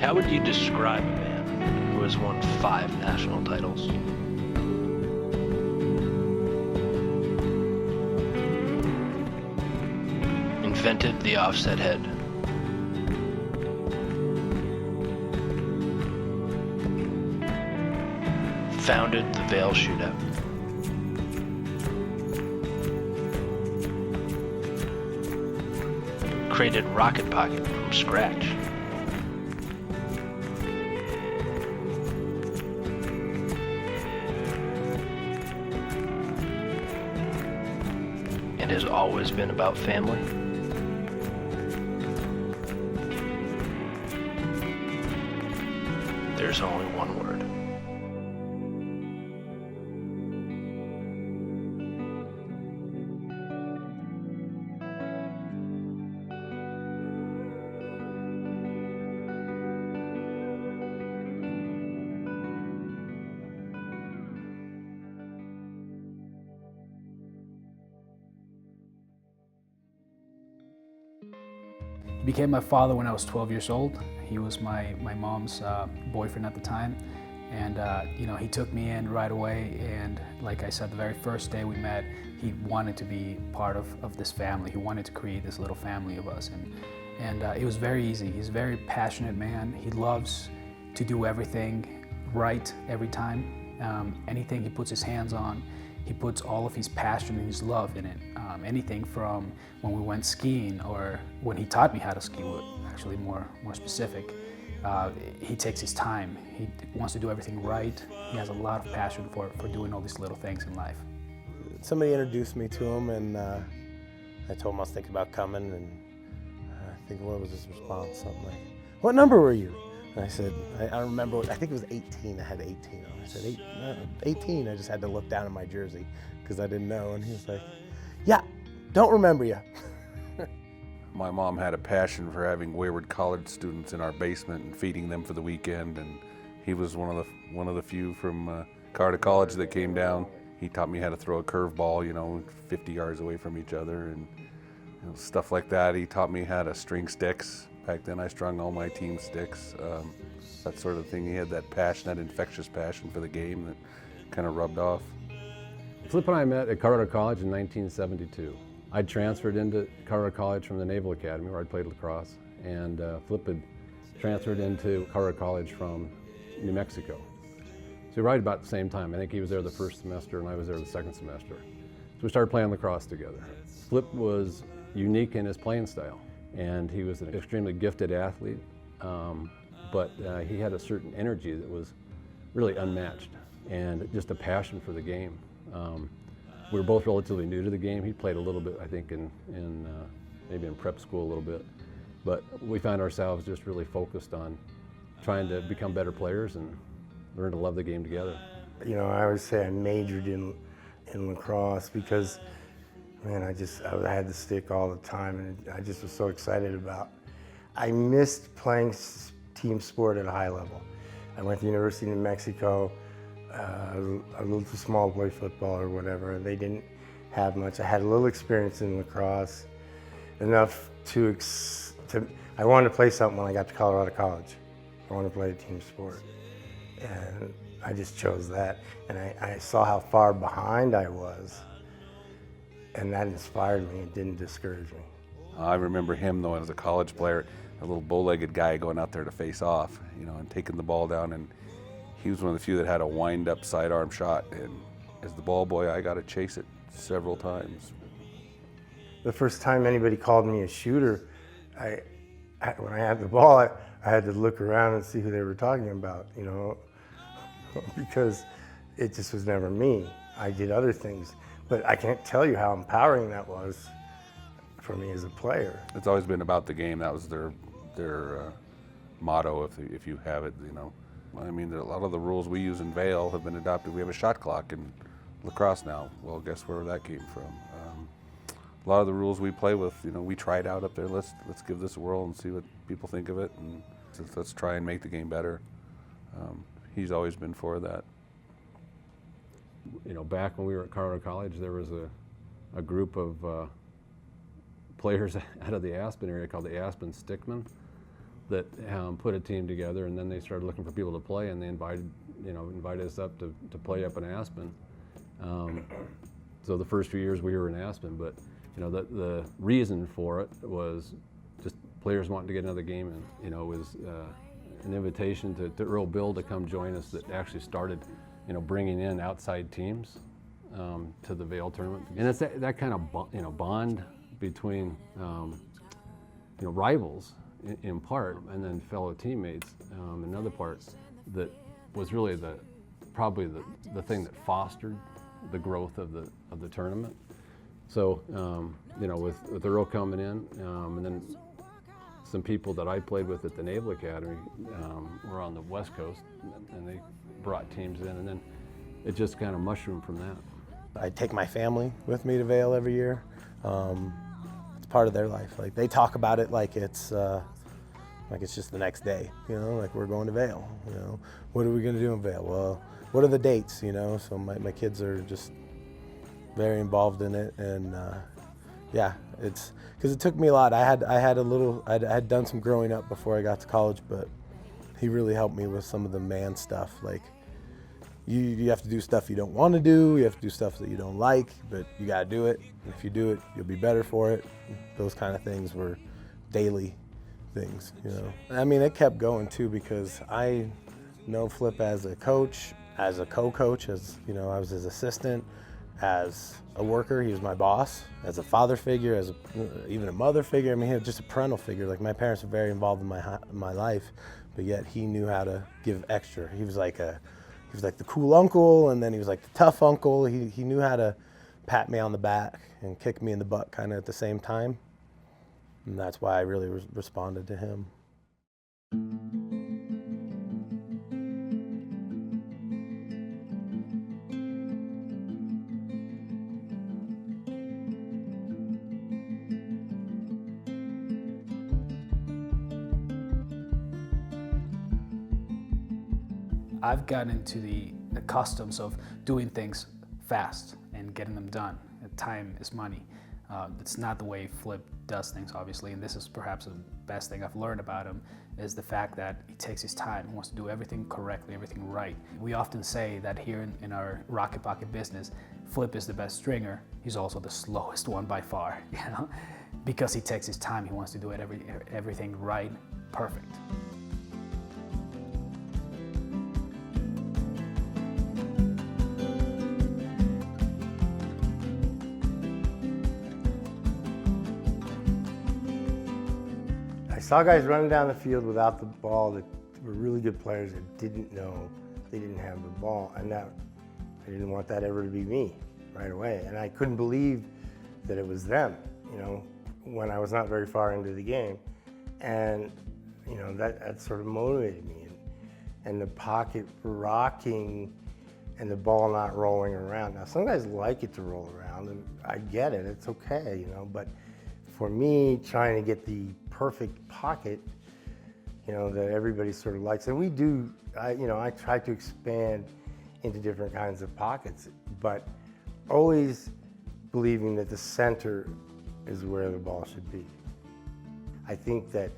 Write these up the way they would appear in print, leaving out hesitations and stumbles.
How would you describe a man who has won 5 national titles? Invented the offset head. Founded the Vail Shootout. Created Rocket Pocket from scratch. And has always been about family. There's only one word. He became my father when I was 12 years old. He was my mom's boyfriend at the time. And he took me in right away, and like I said, the very first day we met, he wanted to be part of this family. He wanted to create this little family of us, and it was very easy. He's a very passionate man. He loves to do everything right every time. Anything he puts his hands on, he puts all of his passion and his love in it. Anything from when we went skiing, or when he taught me how to ski, actually more specific. He takes his time. He wants to do everything right. He has a lot of passion for doing all these little things in life. Somebody introduced me to him, and I told him I was thinking about coming, and I think, what was his response? Something like, "What number were you?" And I said, I remember, I think it was 18. I had 18 on. I said, 18. I just had to look down at my jersey because I didn't know. And he was like, "Yeah, don't remember you." My mom had a passion for having wayward college students in our basement and feeding them for the weekend, and he was one of the few from Carter College that came down. He taught me how to throw a curveball, 50 yards away from each other, and stuff like that. He taught me how to string sticks. Back then I strung all my team sticks, that sort of thing. He had that passion, that infectious passion for the game that kind of rubbed off. Flip and I met at Carter College in 1972. I transferred into Carter College from the Naval Academy, where I'd played lacrosse, and Flip had transferred into Carter College from New Mexico. So right about the same time. I think he was there the first semester and I was there the second semester. So we started playing lacrosse together. Flip was unique in his playing style, and he was an extremely gifted athlete, but he had a certain energy that was really unmatched, and just a passion for the game. We were both relatively new to the game. He played a little bit, I think, maybe in prep school a little bit, but we found ourselves just really focused on trying to become better players and learn to love the game together. I always say I majored in lacrosse because, man, I had the stick all the time, and I just was so excited about. I missed playing team sport at a high level. I went to the University of New Mexico. A little too small to play football or whatever. They didn't have much. I had a little experience in lacrosse, enough I wanted to play something when I got to Colorado College. I wanted to play a team sport, and I just chose that. And I saw how far behind I was, and that inspired me. It didn't discourage me. I remember him, though, as a college player, a little bow-legged guy going out there to face off, and taking the ball down, and he was one of the few that had a wind-up sidearm shot, and as the ball boy, I got to chase it several times. The first time anybody called me a shooter, when I had the ball, I had to look around and see who they were talking about, because it just was never me. I did other things, but I can't tell you how empowering that was for me as a player. It's always been about the game. That was their motto, if you have it, I mean, a lot of the rules we use in Vail have been adopted. We have a shot clock in lacrosse now. Well, guess where that came from? A lot of the rules we play with, we tried out up there. Let's give this a whirl and see what people think of it, and let's try and make the game better. He's always been for that. Back when we were at Carter College, there was a group of players out of the Aspen area called the Aspen Stickmen. that put a team together, and then they started looking for people to play, and they invited us up to play up in Aspen. So the first few years we were in Aspen, but the reason for it was just players wanting to get another game in. It was an invitation to Earl Bill to come join us that actually started, bringing in outside teams to the Vail tournament. And it's that kind of bond between rivals in part, and then fellow teammates in other parts, that was really probably the thing that fostered the growth of the tournament. So with Earl coming in, and then some people that I played with at the Naval Academy were on the West Coast, and they brought teams in, and then it just kind of mushroomed from that. I take my family with me to Vail every year. It's part of their life. Like, they talk about it like it's just the next day. Like, we're going to Vail. What are we going to do in Vail? Well, what are the dates? So my kids are just very involved in it, and yeah, it's because it took me a lot. I had done some growing up before I got to college, but he really helped me with some of the man stuff. Like, you have to do stuff you don't want to do, you have to do stuff that you don't like, but you got to do it. And if you do it, you'll be better for it. Those kind of things were daily things, I mean, it kept going too, because I know Flip as a coach, as a co-coach, as I was his assistant, as a worker. He was my boss, as a father figure, as even a mother figure. I mean, he was just a parental figure. Like, my parents were very involved in my life, but yet he knew how to give extra. He was like the cool uncle, and then he was like the tough uncle. He knew how to pat me on the back and kick me in the butt kind of at the same time. And that's why I really responded to him. I've gotten into the customs of doing things fast and getting them done. Time is money. It's not the way Flip does things, obviously, and this is perhaps the best thing I've learned about him, is the fact that he takes his time. He wants to do everything correctly, everything right. We often say that here in our Rocket Pocket business, Flip is the best stringer. He's also the slowest one by far, because he takes his time. He wants to do everything right, perfect. I saw guys running down the field without the ball that were really good players that didn't know they didn't have the ball, and I didn't want that ever to be me right away. And I couldn't believe that it was them, when I was not very far into the game. And that sort of motivated me. And the pocket rocking and the ball not rolling around. Now, some guys like it to roll around, and I get it, it's okay, but for me, trying to get the perfect pocket, that everybody sort of likes, and we do, I try to expand into different kinds of pockets, but always believing that the center is where the ball should be. I think that,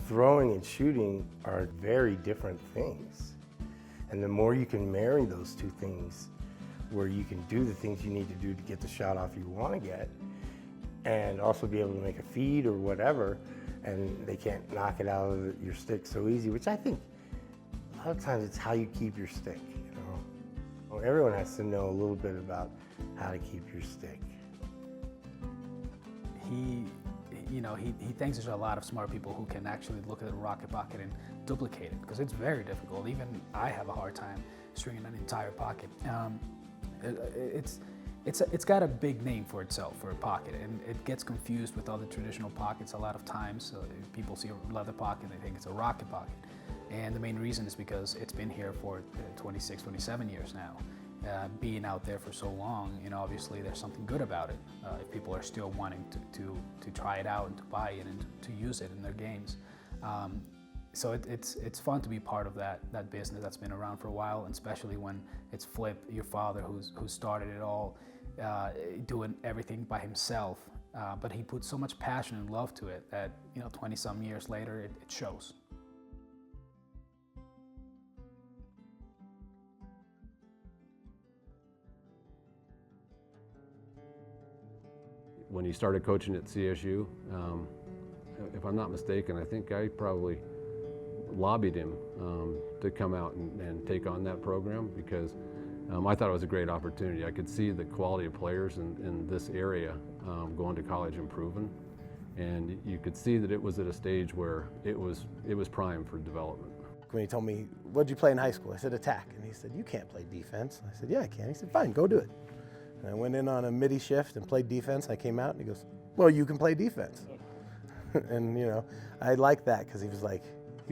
throwing and shooting are very different things. And the more you can marry those two things, where you can do the things you need to do to get the shot off you want to get, and also be able to make a feed or whatever, and they can't knock it out of your stick so easy, which I think a lot of times it's how you keep your stick, Everyone has to know a little bit about how to keep your stick. He thinks there's a lot of smart people who can actually look at the Rocket Pocket and duplicate it, because it's very difficult. Even I have a hard time stringing an entire pocket. It's got a big name for itself, for a pocket, and it gets confused with other traditional pockets a lot of times. So if people see a leather pocket, they think it's a rocket pocket. And the main reason is because it's been here for 26, 27 years now. Being out there for so long, obviously there's something good about it. If people are still wanting to try it out and to buy it and to use it in their games. So it's fun to be part of that business that's been around for a while, and especially when it's Flip, your father, who started it all, doing everything by himself, but he put so much passion and love to it that, 20-some years later, it shows. When he started coaching at CSU, if I'm not mistaken, I think I probably lobbied him to come out and take on that program because I thought it was a great opportunity. I could see the quality of players in this area going to college improving, and you could see that it was at a stage where it was prime for development. When he told me, "What'd you play in high school?" I said, "Attack." And he said, "You can't play defense." I said, "Yeah, I can." He said, "Fine, go do it." And I went in on a midi shift and played defense. I came out and he goes, "Well, you can play defense." And I liked that because he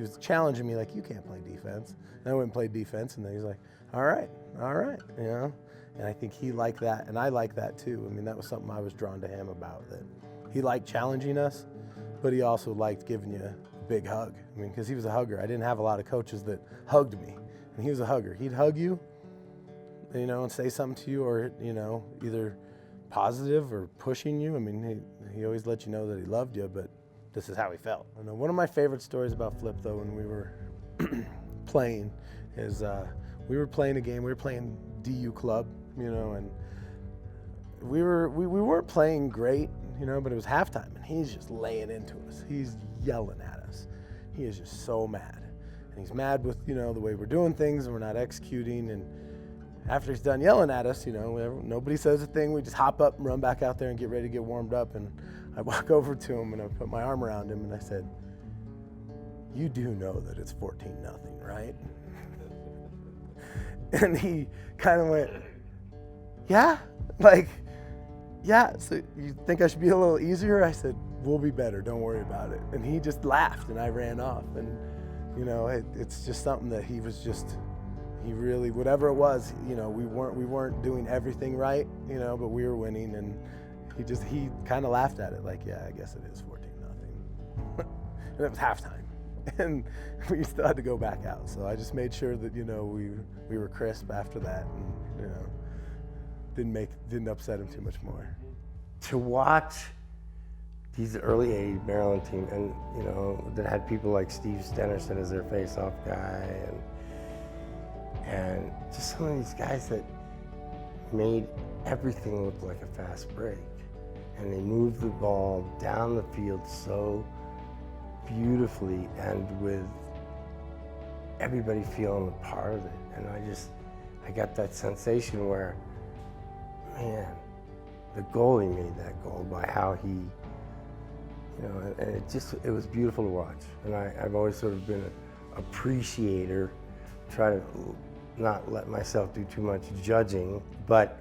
was challenging me like, "You can't play defense." And I went and played defense, and then he's like, all right, And I think he liked that, and I like that too. I mean, that was something I was drawn to him about, that he liked challenging us, but he also liked giving you a big hug. I mean, because he was a hugger. I didn't have a lot of coaches that hugged me, and he was a hugger. He'd hug you, and say something to you, or, either positive or pushing you. I mean, he always let you know that he loved you, but this is how he felt. I know one of my favorite stories about Flip, though, when we were playing, is we were playing a game. We were playing DU club, and we weren't playing great, but it was halftime, and he's just laying into us. He's yelling at us. He is just so mad, and he's mad with the way we're doing things, and we're not executing. And after he's done yelling at us, nobody says a thing. We just hop up and run back out there and get ready to get warmed up. And I walk over to him and I put my arm around him and I said, "You do know that it's 14-0, right?" And he kind of went, "Yeah, yeah, so you think I should be a little easier?" I said, "We'll be better, don't worry about it." And he just laughed and I ran off. And, it's just something that he really, whatever it was, we weren't doing everything right, but we were winning, and he kind of laughed at it like, "Yeah, I guess it is 14-0. And it was halftime, and we still had to go back out. So I just made sure that, we were crisp after that, and, didn't upset him too much more. To watch these early '80s Maryland team, and, that had people like Steve Stenerson as their face-off guy, and just some of these guys that made everything look like a fast break. And they moved the ball down the field so beautifully, and with everybody feeling a part of it. And I got that sensation where, man, the goalie made that goal by how he, and it was beautiful to watch. And I've always sort of been an appreciator, try to not let myself do too much judging, but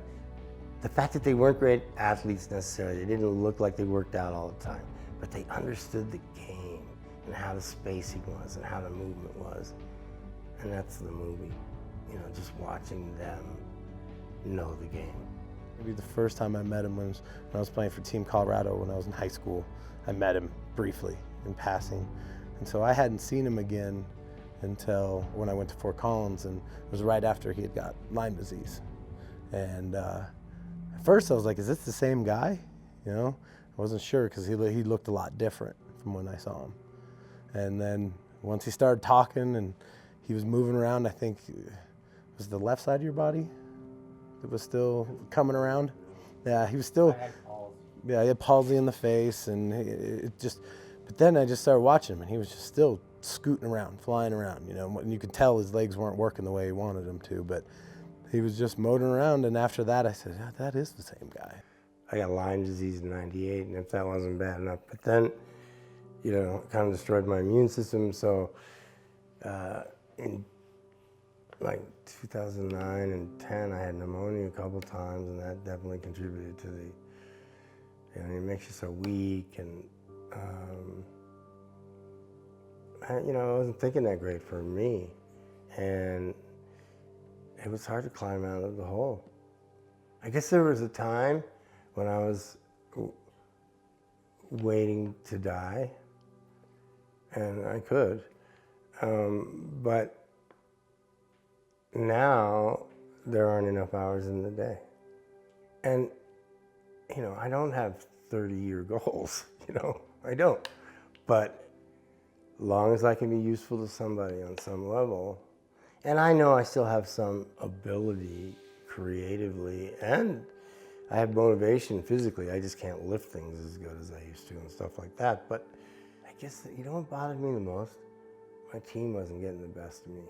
the fact that they weren't great athletes necessarily, they didn't look like they worked out all the time, but they understood the game and how the spacing was and how the movement was. And that's the movie, just watching them know the game. Maybe the first time I met him when I was playing for Team Colorado when I was in high school. I met him briefly in passing. And so I hadn't seen him again until when I went to Fort Collins, and it was right after he had got Lyme disease. And at first I was like, "Is this the same guy?" I wasn't sure because he looked a lot different from when I saw him. And then once he started talking and he was moving around, I think it was the left side of your body that was still coming around. Yeah, he was still. Yeah, he had palsy in the face, and but then I just started watching him, and he was just still scooting around, flying around, and you could tell his legs weren't working the way he wanted them to, but he was just motoring around. And after that, I said, "Yeah, that is the same guy." I got Lyme disease in '98, and if that wasn't bad enough, but then, it kind of destroyed my immune system. So in like 2009 and 10, I had pneumonia a couple times, and that definitely contributed to it makes you so weak, and I wasn't thinking that great for me, and it was hard to climb out of the hole. I guess there was a time when I was waiting to die, and I could, but now there aren't enough hours in the day. And, I don't have 30-year goals, you know, I don't. But long as I can be useful to somebody on some level, and I know I still have some ability creatively, and I have motivation physically. I just can't lift things as good as I used to and stuff like that. But I guess that, you know what bothered me the most? My team wasn't getting the best of me.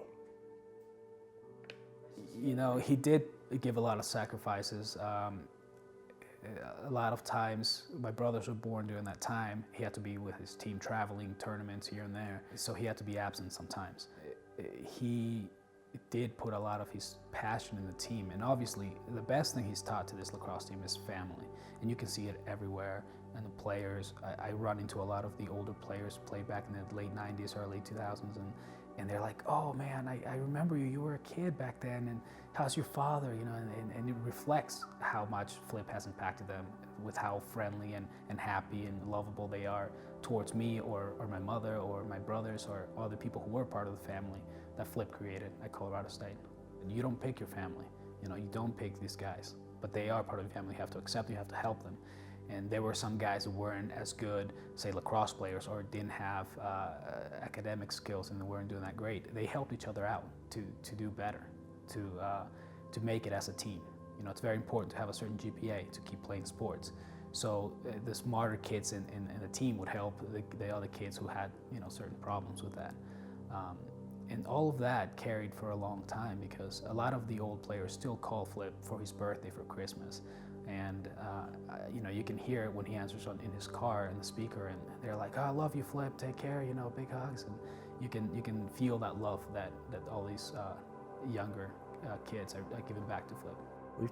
You know, he did give a lot of sacrifices. A lot of times, my brothers were born during that time. He had to be with his team traveling tournaments here and there, so he had to be absent sometimes. He did put a lot of his passion in the team, and obviously the best thing he's taught to this lacrosse team is family, and you can see it everywhere. And the players, I run into a lot of the older players who played back in the late 90s, early 2000s, and they're like, oh man, I remember you were a kid back then, and how's your father, you know, and it reflects how much Flip has impacted them with how friendly and happy and lovable they are towards me or my mother or my brothers or other people who were part of the family that Flip created at Colorado State. You don't pick your family, you know, you don't pick these guys, but they are part of your family. You have to accept them, you have to help them. And there were some guys who weren't as good, say lacrosse players, or didn't have academic skills and they weren't doing that great. They helped each other out to do better, to make it as a team. You know, it's very important to have a certain GPA to keep playing sports. So the smarter kids in the team would help the other kids who had, you know, certain problems with that. And all of that carried for a long time because a lot of the old players still call Flip for his birthday, for Christmas. And you know, you can hear it when he answers in his car in the speaker, and they're like, oh, I love you, Flip, take care, you know, big hugs. And you can feel that love that all these younger kids are giving back to Flip. We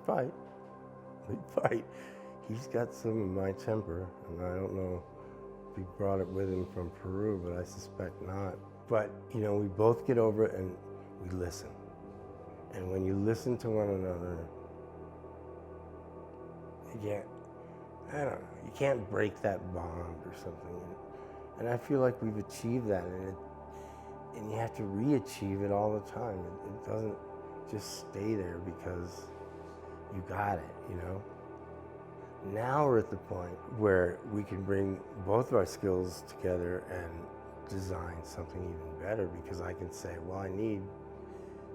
fight. He's got some of my temper, and I don't know if he brought it with him from Peru, but I suspect not. But, you know, we both get over it and we listen. And when you listen to one another, I don't know, you can't break that bond or something. And I feel like we've achieved that, and you have to re-achieve it all the time. It doesn't just stay there because you got it, you know? Now we're at the point where we can bring both of our skills together and design something even better, because I can say, well, I need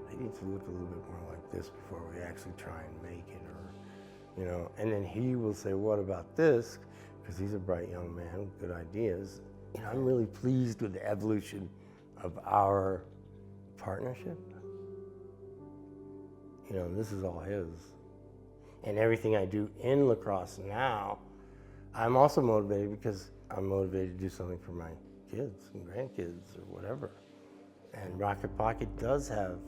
to look a little bit more like this before we actually try and make it, or, you know, and then he will say, what about this? Because he's a bright young man with good ideas. You know, I'm really pleased with the evolution of our partnership. You know, this is all his. And everything I do in lacrosse now, I'm also motivated because I'm motivated to do something for my kids and grandkids or whatever. And Rocket Pocket does have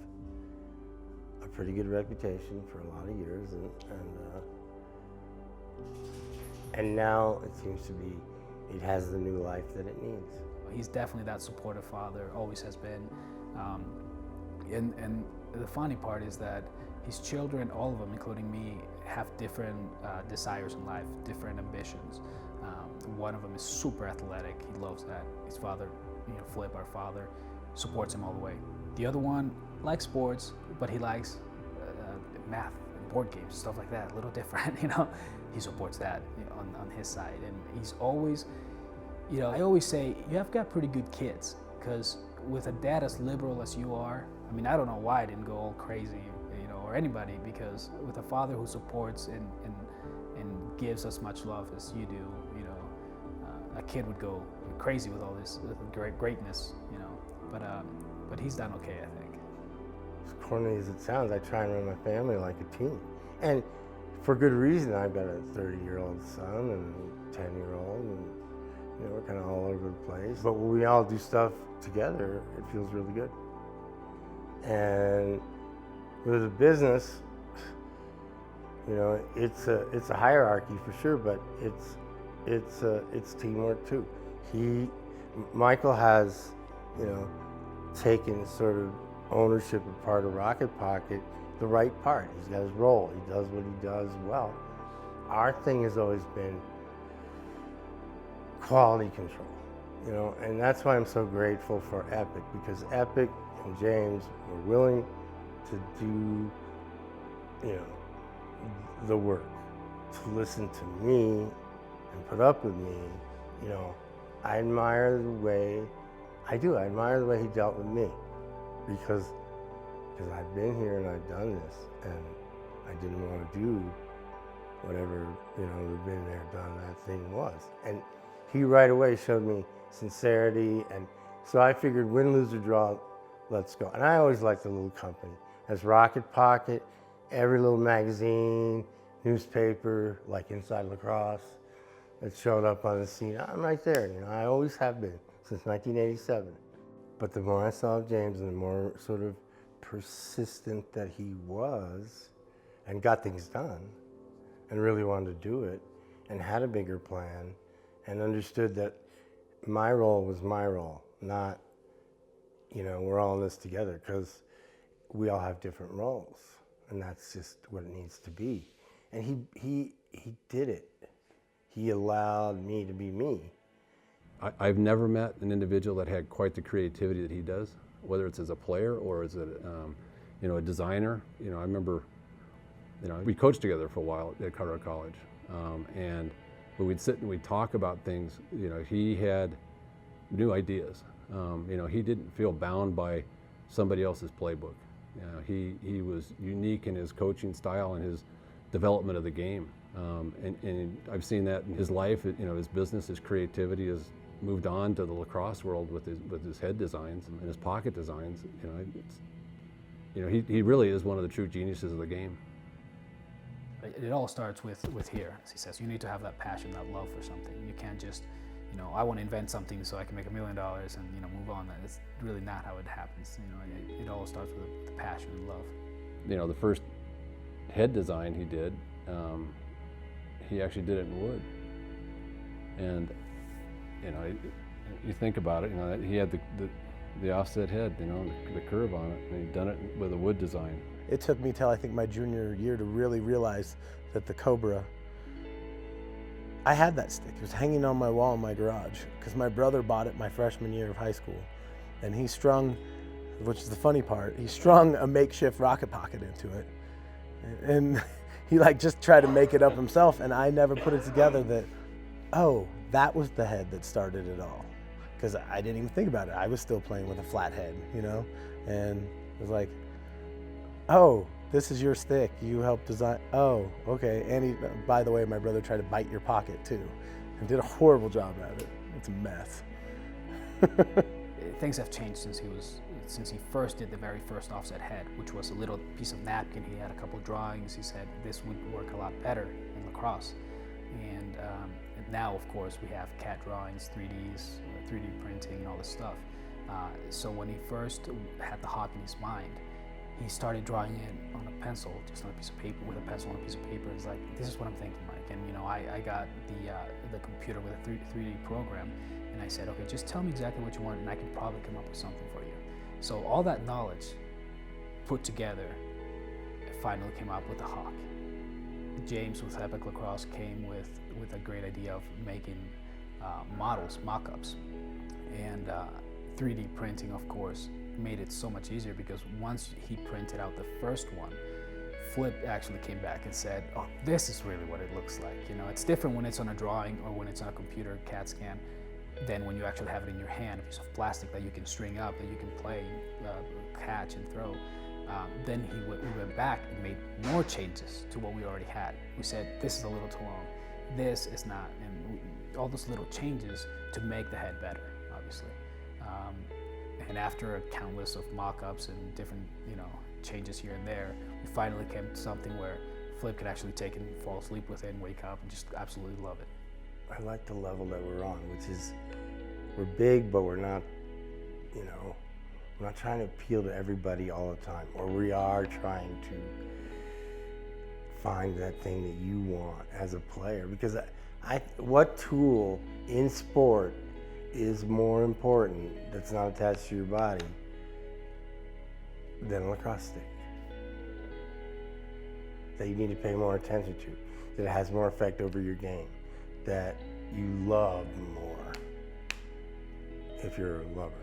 a pretty good reputation for a lot of years, and now it seems to be, it has the new life that it needs. He's definitely that supportive father, always has been. And the funny part is that his children, all of them, including me, have different desires in life, different ambitions. One of them is super athletic. He loves that. His father, you know, Flip, our father, supports him all the way. The other one likes sports, but he likes math and board games, stuff like that, a little different, you know. He supports that, you know, on his side. And he's always, you know, I always say, you have got pretty good kids, because with a dad as liberal as you are, I mean, I don't know why I didn't go all crazy, you know, or anybody, because with a father who supports and gives as much love as you do, you know, a kid would go crazy with all this greatness, you know. But he's done okay, I think. As corny as it sounds, I try and run my family like a team, and for good reason. I've got a 30-year-old son and a 10-year-old, and you know, we're kind of all over the place. But when we all do stuff together, it feels really good. And with a business, you know, it's a hierarchy for sure, but it's teamwork too. Michael has, you know, taken sort of ownership of part of Rocket Pocket, the right part. He's got his role. He does what he does well. Our thing has always been quality control, you know, and that's why I'm so grateful for Epoch, because Epoch and James were willing to do, you know, the work, to listen to me and put up with me, you know, I admire the way he dealt with me, because I've been here and I've done this, and I didn't want to do whatever, you know, the been there, done that thing was. And he right away showed me sincerity, and so I figured win, lose, or draw, let's go. And I always liked the little company. As Rocket Pocket, every little magazine, newspaper, like Inside Lacrosse, that showed up on the scene, I'm right there, you know, I always have been, since 1987. But the more I saw James and the more sort of persistent that he was, and got things done, and really wanted to do it, and had a bigger plan, and understood that my role was my role, not, you know, we're all in this together, because we all have different roles, and that's just what it needs to be. And he did it. He allowed me to be me. I've never met an individual that had quite the creativity that he does, whether it's as a player or as a, you know, a designer. You know, I remember, you know, we coached together for a while at Colorado College, and when we'd sit and we'd talk about things, you know, he had new ideas. You know, he didn't feel bound by somebody else's playbook. You know, he was unique in his coaching style and his development of the game. And I've seen that in his life. You know, his business, his creativity has moved on to the lacrosse world with his head designs and his pocket designs. You know, he really is one of the true geniuses of the game. It all starts with here, as he says. You need to have that passion, that love for something. You can't just, you know, I want to invent something so I can make $1 million and, you know, move on. That's really not how it happens. You know, it all starts with the passion and love. You know, the first head design he did, he actually did it in wood. And, you know, you think about it, you know, he had the offset head, you know, the curve on it, and he'd done it with a wood design. It took me till I think my junior year to really realize that the Cobra, I had that stick. It was hanging on my wall in my garage because my brother bought it my freshman year of high school. And he strung, which is the funny part, he strung a makeshift rocket pocket into it. And he like just tried to make it up himself, and I never put it together that, oh, that was the head that started it all. Because I didn't even think about it. I was still playing with a flat head, you know? And it was like, oh, this is your stick. You helped design. Oh, okay. And he, by the way, my brother tried to bite your pocket too, and did a horrible job at it. It's a mess. Things have changed since he first did the very first offset head, which was a little piece of napkin. He had a couple drawings. He said this would work a lot better in lacrosse. And now, of course, we have CAD drawings, 3D printing, and all this stuff. So when he first had the hobby in his mind, he started drawing it on a pencil, just on a piece of paper, with a pencil on a piece of paper. It's like, this is what I'm thinking, Mike. And you know, I got the computer with a 3D program, and I said, okay, just tell me exactly what you want, and I can probably come up with something for you. So all that knowledge put together, it finally came up with the Hawk. James with Epoch Lacrosse came with a great idea of making models, mock-ups, and 3D printing, of course, made it so much easier, because once he printed out the first one, Flip actually came back and said, oh, this is really what it looks like. You know, it's different when it's on a drawing or when it's on a computer CAD scan than when you actually have it in your hand, a piece of plastic that you can string up, that you can play, catch and throw. Then we went back and made more changes to what we already had. We said, this is a little too long, this is not, and all those little changes to make the head better, obviously. And after a countless of mock-ups and different, you know, changes here and there, we finally came to something where Flip could actually take it and fall asleep with it and wake up and just absolutely love it. I like the level that we're on, which is, we're big, but we're not, you know, we're not trying to appeal to everybody all the time, or we are trying to find that thing that you want as a player. Because what tool in sport is more important that's not attached to your body than a lacrosse stick? That you need to pay more attention to, that it has more effect over your game, that you love more if you're a lover.